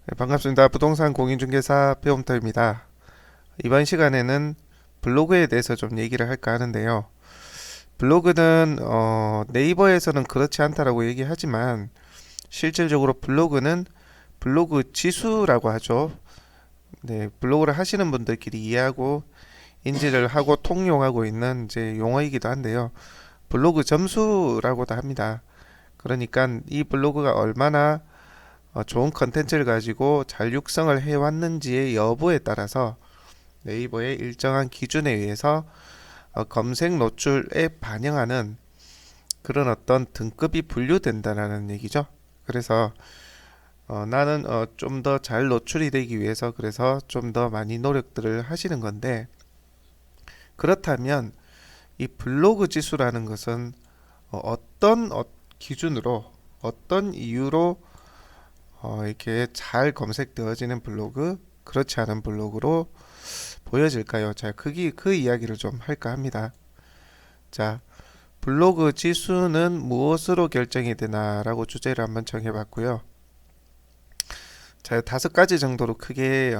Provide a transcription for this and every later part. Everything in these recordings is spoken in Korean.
네, 반갑습니다. 부동산 공인중개사 배움터입니다. 이번 시간에는 블로그에 대해서 좀 얘기를 할까 하는데요. 블로그는 네이버에서는 그렇지 않다라고 얘기하지만 실질적으로 블로그는 블로그 지수라고 하죠. 네, 블로그를 하시는 분들끼리 이해하고 인지를 하고 통용하고 있는 이제 용어이기도 한데요. 블로그 점수라고도 합니다. 그러니까 이 블로그가 얼마나 좋은 컨텐츠를 가지고 잘 육성을 해왔는지의 여부에 따라서 네이버의 일정한 기준에 의해서 검색 노출에 반영하는 그런 어떤 등급이 분류된다라는 얘기죠. 그래서 나는 좀 더 잘 노출이 되기 위해서 그래서 좀 더 많이 노력들을 하시는 건데, 그렇다면 이 블로그 지수라는 것은 어떤 기준으로 어떤 이유로 이렇게 잘 검색되어지는 블로그, 그렇지 않은 블로그로 보여질까요? 자, 그 이야기를 좀 할까 합니다. 자, 블로그 지수는 무엇으로 결정이 되나라고 주제를 한번 정해봤고요. 자, 5가지 정도로 크게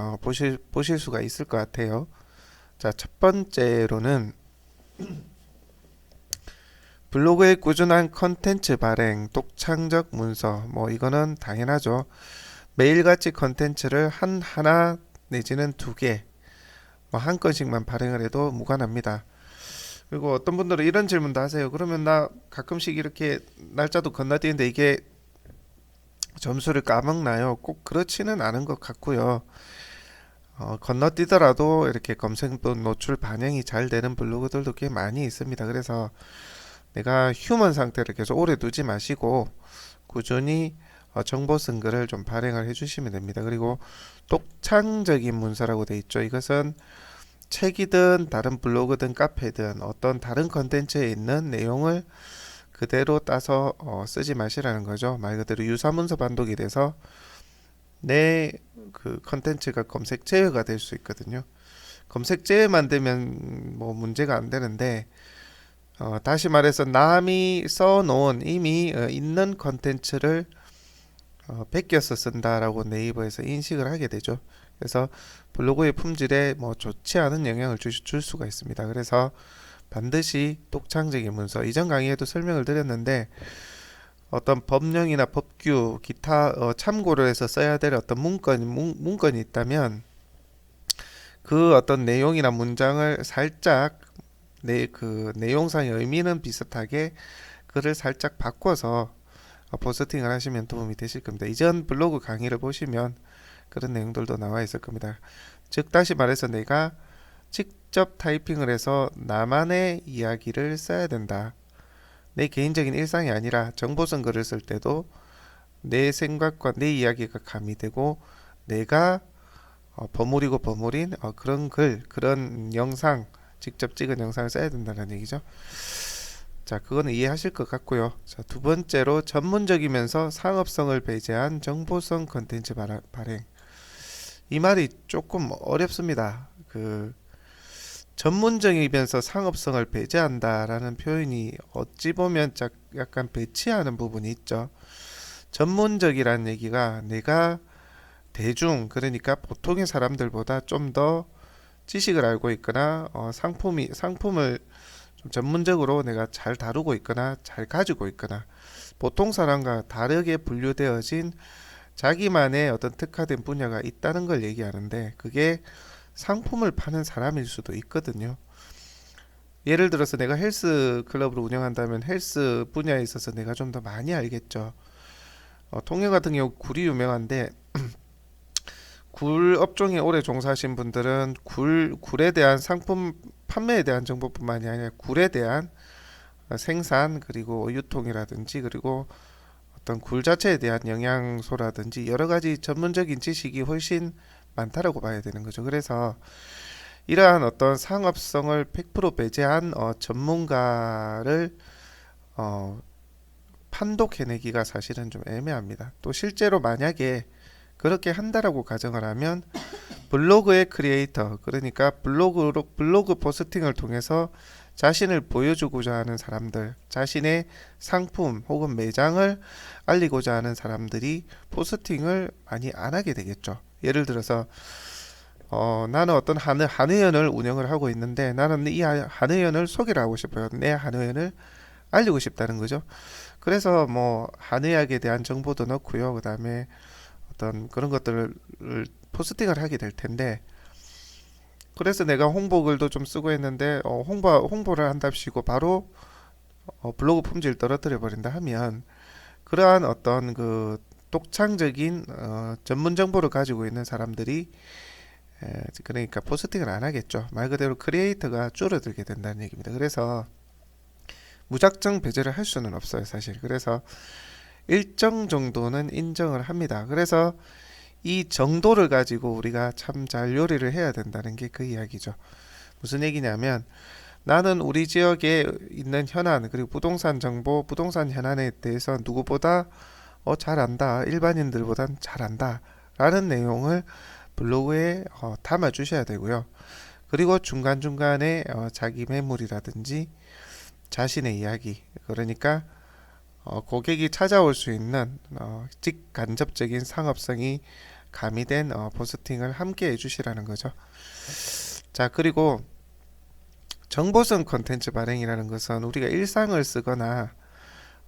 보실 수가 있을 것 같아요. 자, 첫 번째로는 블로그의 꾸준한 컨텐츠 발행, 독창적 문서, 뭐 이거는 당연하죠. 매일같이 컨텐츠를 하나 내지는 2개, 뭐 한 건씩만 발행을 해도 무관합니다. 그리고 어떤 분들은 이런 질문도 하세요. 그러면 나 가끔씩 이렇게 날짜도 건너뛰는데 이게 점수를 까먹나요? 꼭 그렇지는 않은 것 같고요. 건너뛰더라도 이렇게 검색 노출 반영이 잘 되는 블로그들도 꽤 많이 있습니다. 그래서 내가 휴먼 상태를 계속 오래 두지 마시고 꾸준히 정보 쓴 글을 좀 발행을 해주시면 됩니다. 그리고 독창적인 문서라고 돼 있죠. 이것은 책이든 다른 블로그든 카페든 어떤 다른 컨텐츠에 있는 내용을 그대로 따서 쓰지 마시라는 거죠. 말 그대로 유사문서 반독이 돼서 내 그 컨텐츠가 검색 제외가 될 수 있거든요. 검색 제외만 되면 뭐 문제가 안 되는데, 다시 말해서 남이 써놓은 이미 있는 컨텐츠를 베껴서 쓴다라고 네이버에서 인식을 하게 되죠. 그래서 블로그의 품질에 뭐 좋지 않은 영향을 줄 수가 있습니다. 그래서 반드시 독창적인 문서, 이전 강의에도 설명을 드렸는데 어떤 법령이나 법규, 기타 참고를 해서 써야 될 어떤 문건이 있다면 그 어떤 내용이나 문장을 살짝 그 내용상의 의미는 비슷하게 글을 살짝 바꿔서 포스팅을 하시면 도움이 되실 겁니다. 이전 블로그 강의를 보시면 그런 내용들도 나와 있을 겁니다. 즉 다시 말해서 내가 직접 타이핑을 해서 나만의 이야기를 써야 된다. 내 개인적인 일상이 아니라 정보성 글을 쓸 때도 내 생각과 내 이야기가 가미되고 내가 버무린 그런 글, 그런 영상, 직접 찍은 영상을 써야 된다는 얘기죠. 자, 그거는 이해하실 것 같고요. 자, 두 번째로 전문적이면서 상업성을 배제한 정보성 컨텐츠 발행. 이 말이 조금 어렵습니다. 전문적이면서 상업성을 배제한다라는 표현이 어찌 보면 약간 배치하는 부분이 있죠. 전문적이라는 얘기가 내가 그러니까 보통의 사람들보다 좀 더 지식을 알고 있거나 상품을 좀 전문적으로 내가 잘 다루고 있거나 잘 가지고 있거나 보통 사람과 다르게 분류되어진 자기만의 어떤 특화된 분야가 있다는 걸 얘기하는데, 그게 상품을 파는 사람일 수도 있거든요. 예를 들어서 내가 헬스 클럽을 운영한다면 헬스 분야에 있어서 내가 좀 더 많이 알겠죠. 통영 같은 경우 굴이 유명한데 굴 업종에 오래 종사하신 분들은 굴에 대한 상품 판매에 대한 정보뿐만이 아니라 굴에 대한 생산, 그리고 유통이라든지, 그리고 어떤 굴 자체에 대한 영양소라든지 여러 가지 전문적인 지식이 훨씬 많다라고 봐야 되는 거죠. 그래서 이러한 어떤 상업성을 100% 배제한 전문가를 어, 판독해내기가 사실은 좀 애매합니다. 또 실제로 만약에 그렇게 한다라고 가정을 하면 블로그의 크리에이터, 그러니까 블로그 포스팅을 통해서 자신을 보여주고자 하는 사람들, 자신의 상품 혹은 매장을 알리고자 하는 사람들이 포스팅을 많이 안 하게 되겠죠. 예를 들어서 나는 어떤 한의원을 운영을 하고 있는데 나는 이 한의원을 소개를 하고 싶어요. 내 한의원을 알리고 싶다는 거죠. 그래서 뭐 한의학에 대한 정보도 넣고요. 그 다음에 어떤 그런 것들을 포스팅을 하게 될 텐데, 그래서 내가 홍보글도 좀 쓰고 했는데 홍보를 한답시고 바로 블로그 품질 떨어뜨려 버린다 하면 그러한 어떤 그 독창적인 전문 정보를 가지고 있는 사람들이 그러니까 포스팅을 안 하겠죠. 말 그대로 크리에이터가 줄어들게 된다는 얘기입니다. 그래서 무작정 배제를 할 수는 없어요, 사실. 그래서 일정 정도는 인정을 합니다. 그래서 이 정도를 가지고 우리가 참 잘 요리를 해야 된다는 게 그 이야기죠. 무슨 얘기냐면 나는 우리 지역에 있는 현안 그리고 부동산 정보, 부동산 현안에 대해서 누구보다 잘 안다. 일반인들보단 잘 안다. 라는 내용을 블로그에 담아 주셔야 되고요. 그리고 중간중간에 자기 매물이라든지 자신의 이야기, 그러니까 고객이 찾아올 수 있는 직간접적인 상업성이 가미된 포스팅을 함께 해주시라는 거죠. 자, 그리고 정보성 컨텐츠 발행이라는 것은 우리가 일상을 쓰거나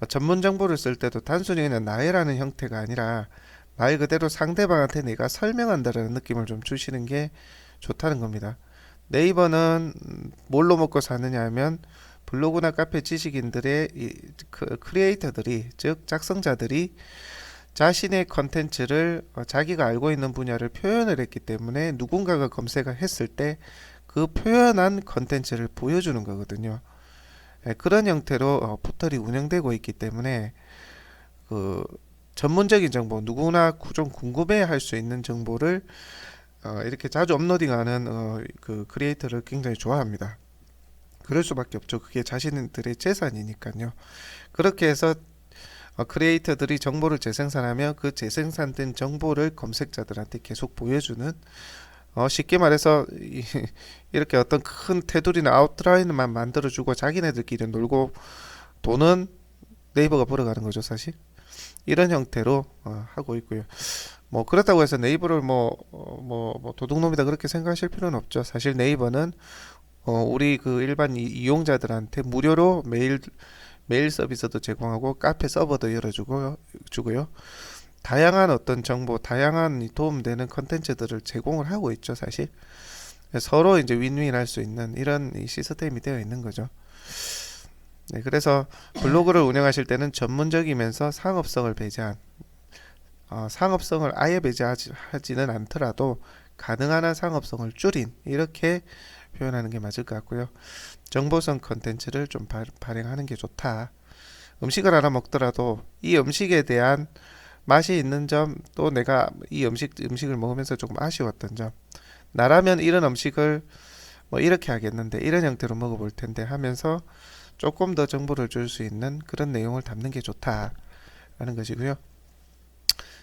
전문 정보를 쓸 때도 단순히 그냥 나열하는 형태가 아니라 말 그대로 상대방한테 내가 설명한다는 느낌을 좀 주시는 게 좋다는 겁니다. 네이버는 뭘로 먹고 사느냐 하면 블로그나 카페 지식인들의 크리에이터들이, 즉 작성자들이 자신의 컨텐츠를 자기가 알고 있는 분야를 표현을 했기 때문에 누군가가 검색을 했을 때 그 표현한 컨텐츠를 보여주는 거거든요. 그런 형태로 포털이 운영되고 있기 때문에 그 전문적인 정보, 누구나 좀 궁금해할 수 있는 정보를 이렇게 자주 업로딩하는 그 크리에이터를 굉장히 좋아합니다. 그럴 수밖에 없죠. 그게 자신들의 재산이니까요. 그렇게 해서 크리에이터들이 정보를 재생산하며 그 재생산된 정보를 검색자들한테 계속 보여주는, 쉽게 말해서 이렇게 어떤 큰 테두리나 아웃라인만 만들어주고 자기네들끼리 놀고 돈은 네이버가 벌어가는 거죠, 사실. 이런 형태로 하고 있고요. 뭐 그렇다고 해서 네이버를 뭐 도둑놈이다 그렇게 생각하실 필요는 없죠. 사실 네이버는 우리 그 일반 이용자들한테 무료로 메일 서비스도 제공하고 카페 서버도 주고요. 다양한 어떤 정보, 다양한 도움되는 컨텐츠들을 제공을 하고 있죠, 사실. 서로 이제 윈윈할 수 있는 이런 시스템이 되어 있는 거죠. 네, 그래서 블로그를 운영하실 때는 전문적이면서 상업성을 배제한, 상업성을 아예 배제하지는 않더라도 가능한 한 상업성을 줄인, 이렇게 표현하는 게 맞을 것 같고요. 정보성 컨텐츠를 좀 발행하는 게 좋다. 음식을 하나 먹더라도 이 음식에 대한 맛이 있는 점, 또 내가 이 음식을 먹으면서 조금 아쉬웠던 점, 나라면 이런 음식을 뭐 이렇게 하겠는데 이런 형태로 먹어볼 텐데 하면서 조금 더 정보를 줄 수 있는 그런 내용을 담는 게 좋다라는 것이고요.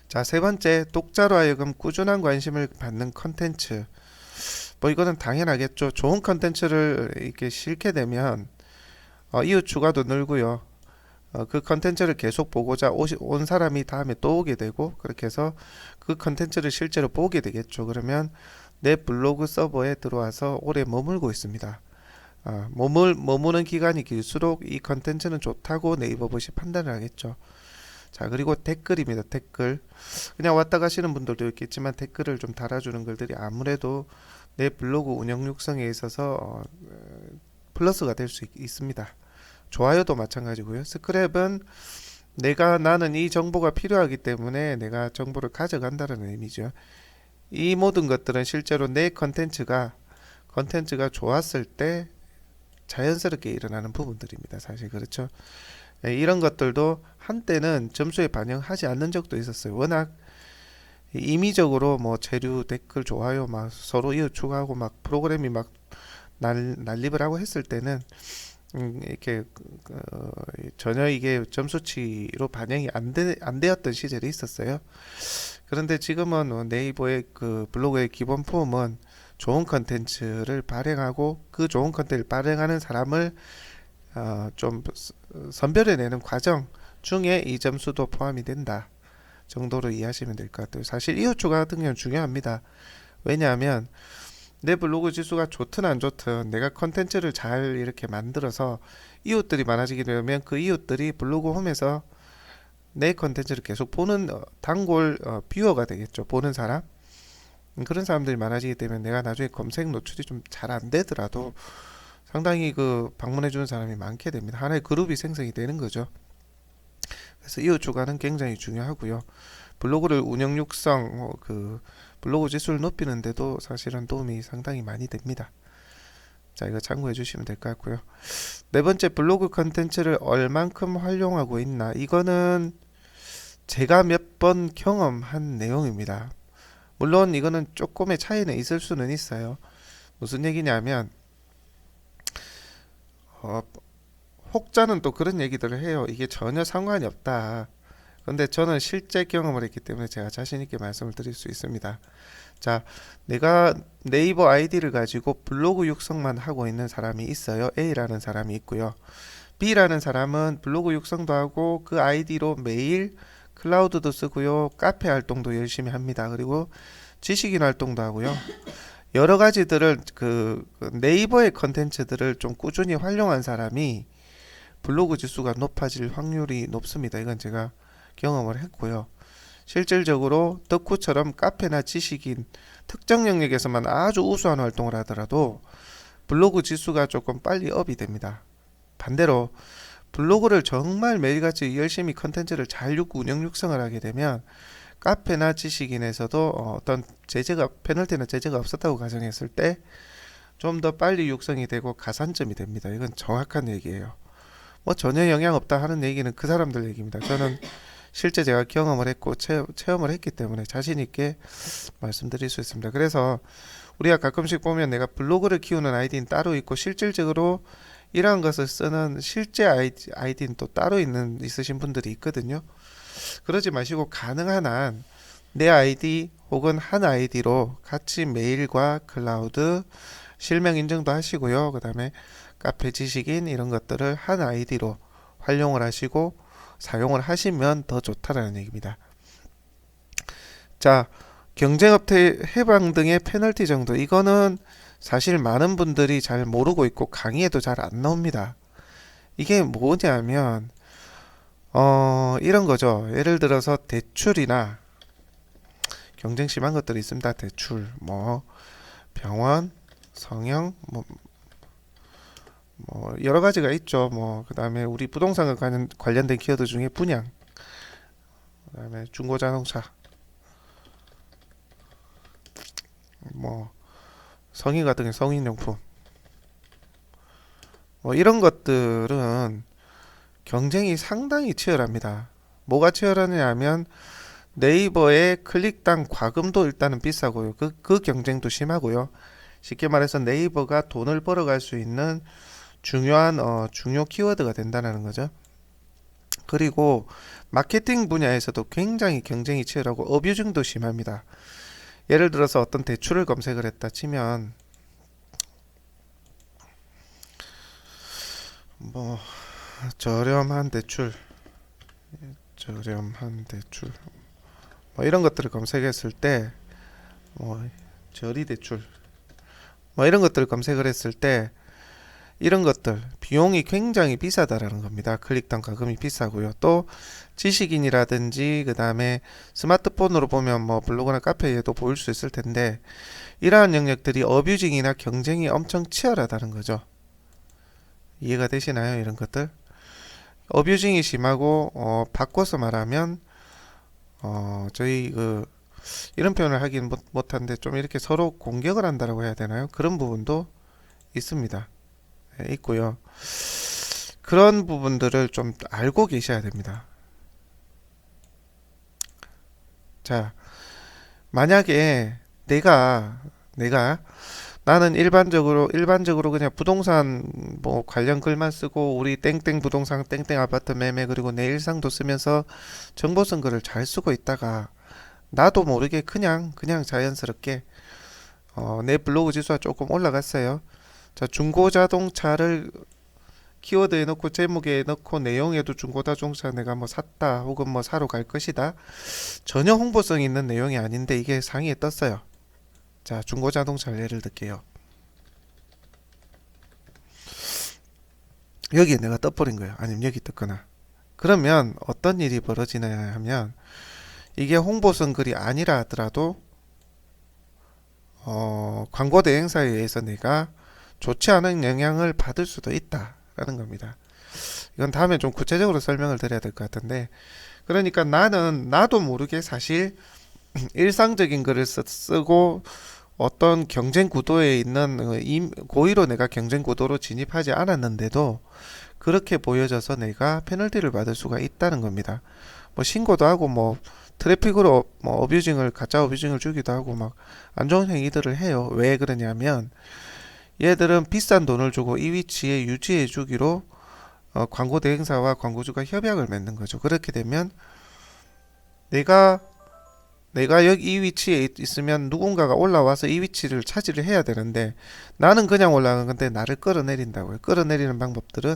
자, 세 번째, 독자로 하여금 꾸준한 관심을 받는 컨텐츠. 뭐 이거는 당연하겠죠. 좋은 컨텐츠를 이렇게 실게 되면 이웃 추가도 늘고요. 그 컨텐츠를 계속 보고자 온 사람이 다음에 또 오게 되고, 그렇게 해서 그 컨텐츠를 실제로 보게 되겠죠. 그러면 내 블로그 서버에 들어와서 오래 머물고 있습니다. 머무는 기간이 길수록 이 컨텐츠는 좋다고 네이버봇이 판단을 하겠죠. 자, 그리고 댓글입니다. 댓글. 그냥 왔다 가시는 분들도 있겠지만 댓글을 좀 달아주는 글들이 아무래도 내 블로그 운영 육성에 있어서 플러스가 될 수 있습니다. 좋아요도 마찬가지고요. 스크랩은 나는 이 정보가 필요하기 때문에 내가 정보를 가져간다는 의미죠. 이 모든 것들은 실제로 내 컨텐츠가 좋았을 때 자연스럽게 일어나는 부분들입니다. 사실 그렇죠. 이런 것들도 한때는 점수에 반영하지 않는 적도 있었어요. 워낙 임의적으로 뭐 체류, 댓글, 좋아요 막 서로 이어 추가하고 막 프로그램이 막 난립을 하고 했을 때는 이렇게 전혀 이게 점수치로 반영이 안 되었던 시절이 있었어요. 그런데 지금은 네이버의 그 블로그의 기본 폼은 좋은 컨텐츠를 발행하고 그 좋은 컨텐츠를 발행하는 사람을 좀 선별해내는 과정 중에 이 점수도 포함이 된다 정도로 이해하시면 될 것 같아요. 사실 이웃 추가 같은 경우는 중요합니다. 왜냐하면 내 블로그 지수가 좋든 안 좋든 내가 컨텐츠를 잘 이렇게 만들어서 이웃들이 많아지게 되면 그 이웃들이 블로그 홈에서 내 컨텐츠를 계속 보는 단골 뷰어가 되겠죠. 보는 사람. 그런 사람들이 많아지기 때문에 내가 나중에 검색 노출이 좀 잘 안 되더라도 상당히 그 방문해 주는 사람이 많게 됩니다. 하나의 그룹이 생성이 되는 거죠. 그래서 이웃 추가는 굉장히 중요하고요. 블로그를 운영 육성, 그 블로그 지수를 높이는데도 사실은 도움이 상당히 많이 됩니다. 자, 이거 참고해 주시면 될 것 같고요. 네 번째, 블로그 컨텐츠를 얼만큼 활용하고 있나? 이거는 제가 몇 번 경험한 내용입니다. 물론 이거는 조금의 차이는 있을 수는 있어요. 무슨 얘기냐면 어, 혹자는 또 그런 얘기들을 해요. 이게 전혀 상관이 없다. 근데 저는 실제 경험을 했기 때문에 제가 자신 있게 말씀을 드릴 수 있습니다. 자, 내가 네이버 아이디를 가지고 블로그 육성만 하고 있는 사람이 있어요. A라는 사람이 있고요. B라는 사람은 블로그 육성도 하고 그 아이디로 매일 클라우드도 쓰고요. 카페 활동도 열심히 합니다. 그리고 지식인 활동도 하고요. 여러 가지들을 그 네이버의 컨텐츠들을 좀 꾸준히 활용한 사람이 블로그 지수가 높아질 확률이 높습니다. 이건 제가 경험을 했고요. 실질적으로 덕후처럼 카페나 지식인 특정 영역에서만 아주 우수한 활동을 하더라도 블로그 지수가 조금 빨리 업이 됩니다. 반대로 블로그를 정말 매일같이 열심히 컨텐츠를 잘 운영 육성을 하게 되면 카페나 지식인에서도 어떤 제재가 페널티나 제재가 없었다고 가정했을 때 좀 더 빨리 육성이 되고 가산점이 됩니다. 이건 정확한 얘기예요. 뭐 전혀 영향 없다 하는 얘기는 그 사람들 얘기입니다. 저는 실제 제가 경험을 했고 체험을 했기 때문에 자신 있게 말씀드릴 수 있습니다. 그래서 우리가 가끔씩 보면 내가 블로그를 키우는 아이디는 따로 있고 실질적으로 이러한 것을 쓰는 실제 아이디는 또 따로 있으신 분들이 있거든요. 그러지 마시고 가능한 한 내 아이디 혹은 한 아이디로 같이 메일과 클라우드 실명 인증도 하시고요. 그 다음에 카페 지식인 이런 것들을 한 아이디로 활용을 하시고 사용을 하시면 더 좋다라는 얘기입니다. 자, 경쟁업체 해방 등의 페널티 정도, 이거는 사실 많은 분들이 잘 모르고 있고 강의에도 잘 안 나옵니다. 이게 뭐냐면 이런 거죠. 예를 들어서 대출이나 경쟁 심한 것들이 있습니다. 대출, 뭐 병원, 성형, 뭐 여러 가지가 있죠. 뭐 그다음에 우리 부동산과 관련된 키워드 중에 분양, 그다음에 중고자동차, 뭐 성인 같은 게 성인용품, 뭐 이런 것들은 경쟁이 상당히 치열합니다. 뭐가 치열하냐 하면 네이버의 클릭당 과금도 일단은 비싸고요. 그 경쟁도 심하고요. 쉽게 말해서 네이버가 돈을 벌어갈 수 있는 중요한 중요 키워드가 된다는 거죠. 그리고 마케팅 분야에서도 굉장히 경쟁이 치열하고 어뷰징도 심합니다. 예를 들어서 어떤 대출을 검색을 했다 치면 뭐 저렴한 대출 뭐 이런 것들을 검색했을 때 뭐 저리 대출 뭐 이런 것들을 검색을 했을 때 이런 것들 비용이 굉장히 비싸다라는 겁니다. 클릭당 가금이 비싸고요. 또 지식인이라든지 그 다음에 스마트폰으로 보면 뭐 블로그나 카페에도 보일 수 있을 텐데 이러한 영역들이 어뷰징이나 경쟁이 엄청 치열하다는 거죠. 이해가 되시나요? 이런 것들 어뷰징이 심하고 바꿔서 말하면 저희 이런 표현을 하긴 못한데 좀 이렇게 서로 공격을 한다라고 해야 되나요? 그런 부분도 있습니다. 네, 있고요. 그런 부분들을 좀 알고 계셔야 됩니다. 자, 만약에 나는 일반적으로 그냥 부동산 뭐 관련 글만 쓰고 우리 땡땡 부동산 땡땡 아파트 매매 그리고 내 일상도 쓰면서 정보 쓴 글을 잘 쓰고 있다가 나도 모르게 그냥 자연스럽게 내 블로그 지수가 조금 올라갔어요. 자, 중고자동차를 키워드에 넣고 제목에 넣고 내용에도 중고자동차 내가 뭐 샀다 혹은 뭐 사러 갈 것이다. 전혀 홍보성 있는 내용이 아닌데 이게 상위에 떴어요. 자, 중고자동차 예를 들게요. 여기에 내가 떠버린 거예요. 아니면 여기 떴거나. 그러면 어떤 일이 벌어지냐 하면 이게 홍보성 글이 아니라 하더라도 광고 대행사에 의해서 내가 좋지 않은 영향을 받을 수도 있다라는 겁니다. 이건 다음에 좀 구체적으로 설명을 드려야 될 것 같은데, 그러니까 나도 모르게 사실 일상적인 글을 쓰고 어떤 경쟁 구도에 있는 고의로 내가 경쟁 구도로 진입하지 않았는데도 그렇게 보여져서 내가 페널티를 받을 수가 있다는 겁니다. 뭐 신고도 하고 뭐 트래픽으로 뭐 어뷰징을 가짜 어뷰징을 주기도 하고 막 안 좋은 행위들을 해요. 왜 그러냐면 얘들은 비싼 돈을 주고 이 위치에 유지해 주기로 광고 대행사와 광고주가 협약을 맺는 거죠. 그렇게 되면 내가 여기 이 위치에 있으면 누군가가 올라와서 이 위치를 차지를 해야 되는데 나는 그냥 올라간 건데 나를 끌어내린다고요. 끌어내리는 방법들은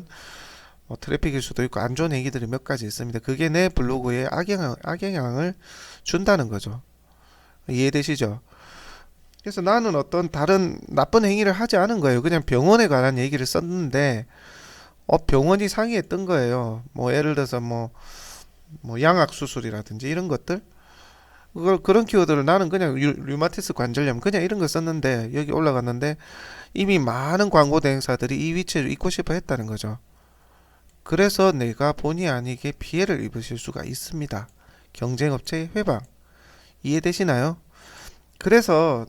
뭐 트래픽일 수도 있고 안 좋은 얘기들이 몇 가지 있습니다. 그게 내 블로그에 악영향을 준다는 거죠. 이해되시죠? 그래서 나는 어떤 다른 나쁜 행위를 하지 않은 거예요. 그냥 병원에 관한 얘기를 썼는데 병원이 상위에 뜬 거예요. 뭐 예를 들어서 뭐 양악 수술이라든지 이런 것들, 그런 키워드를 나는 그냥 류마티스 관절염 그냥 이런 거 썼는데 여기 올라갔는데 이미 많은 광고 대행사들이 이 위치를 잇고 싶어 했다는 거죠. 그래서 내가 본의 아니게 피해를 입으실 수가 있습니다. 경쟁업체의 회방. 이해되시나요? 그래서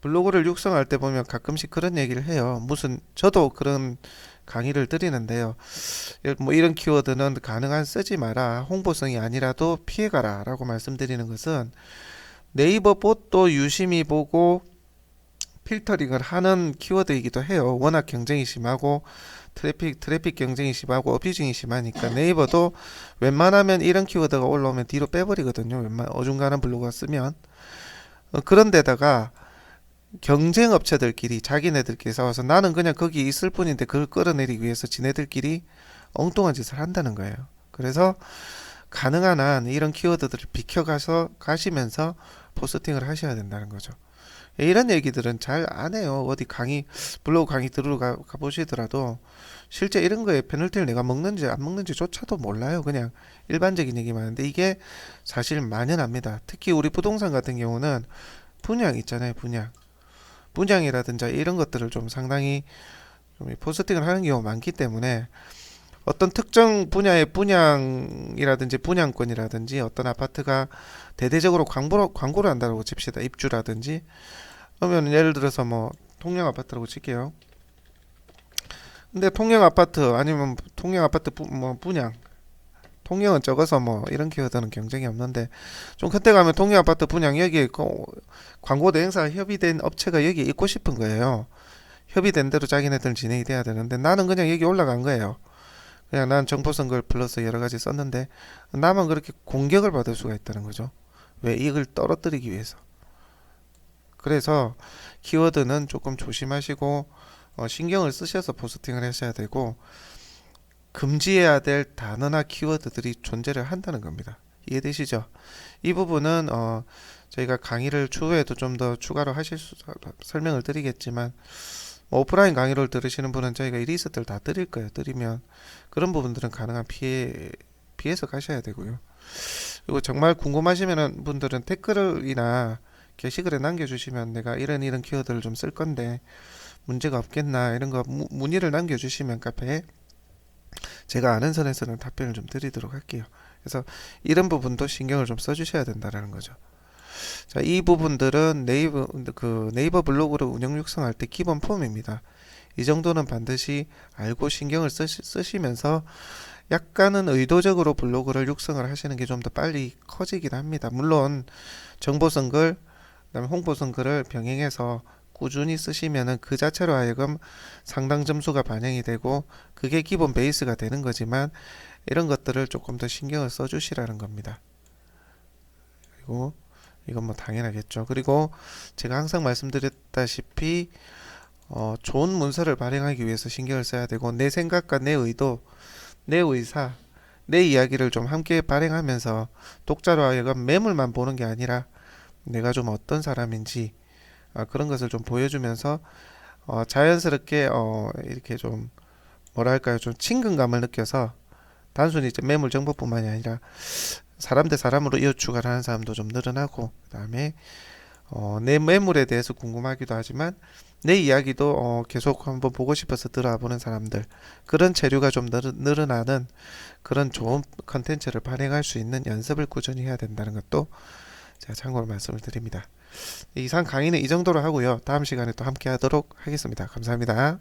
블로그를 육성할 때 보면 가끔씩 그런 얘기를 해요. 저도 그런 강의를 드리는데요. 뭐 이런 키워드는 가능한 쓰지 마라. 홍보성이 아니라도 피해가라 라고 말씀드리는 것은 네이버 봇도 유심히 보고 필터링을 하는 키워드이기도 해요. 워낙 경쟁이 심하고 트래픽 경쟁이 심하고 어뷰징이 심하니까 네이버도 웬만하면 이런 키워드가 올라오면 뒤로 빼버리거든요. 어중간한 블로그가 쓰면. 그런데다가 경쟁 업체들끼리 자기네들끼리 싸워서 나는 그냥 거기 있을 뿐인데 그걸 끌어내리기 위해서 지네들끼리 엉뚱한 짓을 한다는 거예요. 그래서 가능한 한 이런 키워드들을 비켜가서 가시면서 포스팅을 하셔야 된다는 거죠. 이런 얘기들은 잘 안 해요. 어디 블로그 강의 들으러 가보시더라도 실제 이런 거에 페널티를 내가 먹는지 안 먹는지조차도 몰라요. 그냥 일반적인 얘기만 하는데 이게 사실 만연합니다. 특히 우리 부동산 같은 경우는 분양 있잖아요. 분양이라든지 이런 것들을 좀 상당히 좀 포스팅을 하는 경우가 많기 때문에 어떤 특정 분야의 분양이라든지 분양권이라든지 어떤 아파트가 대대적으로 광고를 한다고 칩시다. 입주라든지. 그러면 예를 들어서 뭐 통영 아파트라고 칠게요. 근데 통영 아파트 아니면 통영 아파트 뭐 분양, 통영은 적어서 뭐 이런 키워드는 경쟁이 없는데 좀 그때 가면 통영 아파트 분양 여기에 광고 대행사 협의된 업체가 여기에 있고 싶은 거예요. 협의된 대로 자기네들 진행이 돼야 되는데 나는 그냥 여기 올라간 거예요. 그냥 난 정보성글 플러스 여러 가지 썼는데 나만 그렇게 공격을 받을 수가 있다는 거죠. 왜? 이걸 떨어뜨리기 위해서. 그래서 키워드는 조금 조심하시고 신경을 쓰셔서 포스팅을 하셔야 되고 금지해야 될 단어나 키워드들이 존재를 한다는 겁니다. 이해되시죠? 이 부분은 저희가 강의를 추후에도 좀 더 추가로 설명을 드리겠지만 뭐 오프라인 강의를 들으시는 분은 저희가 이 리스트를 다 드릴 거예요. 드리면 그런 부분들은 가능한 피해서 가셔야 되고요. 그리고 정말 궁금하시면 분들은 댓글이나 게시글에 남겨주시면 내가 이런 키워드를 좀 쓸 건데 문제가 없겠나 이런 거 문의를 남겨주시면 카페에 제가 아는 선에서는 답변을 좀 드리도록 할게요. 그래서 이런 부분도 신경을 좀 써주셔야 된다라는 거죠. 자, 이 부분들은 네이버 블로그를 운영 육성할 때 기본 폼입니다. 이 정도는 반드시 알고 신경을 쓰시면서 약간은 의도적으로 블로그를 육성을 하시는 게 좀 더 빨리 커지긴 합니다. 물론 정보성 글, 그다음에 홍보성 글을 병행해서 꾸준히 쓰시면은 그 자체로 하여금 상당 점수가 반영이 되고 그게 기본 베이스가 되는 거지만 이런 것들을 조금 더 신경을 써주시라는 겁니다. 그리고 이건 뭐 당연하겠죠. 그리고 제가 항상 말씀드렸다시피 좋은 문서를 발행하기 위해서 신경을 써야 되고 내 생각과 내 의도, 내 의사, 내 이야기를 좀 함께 발행하면서 독자로 하여금 매물만 보는 게 아니라 내가 좀 어떤 사람인지 그런 것을 좀 보여주면서 자연스럽게 이렇게 좀 뭐랄까요 좀 친근감을 느껴서 단순히 이제 매물 정보뿐만이 아니라 사람 대 사람으로 이웃 추가를 하는 사람도 좀 늘어나고 그다음에 내 매물에 대해서 궁금하기도 하지만 내 이야기도 계속 한번 보고 싶어서 들어보는 사람들 그런 체류가 좀 늘어나는 그런 좋은 컨텐츠를 발행할 수 있는 연습을 꾸준히 해야 된다는 것도 제가 참고로 말씀을 드립니다. 이상 강의는 이 정도로 하고요. 다음 시간에 또 함께 하도록 하겠습니다. 감사합니다.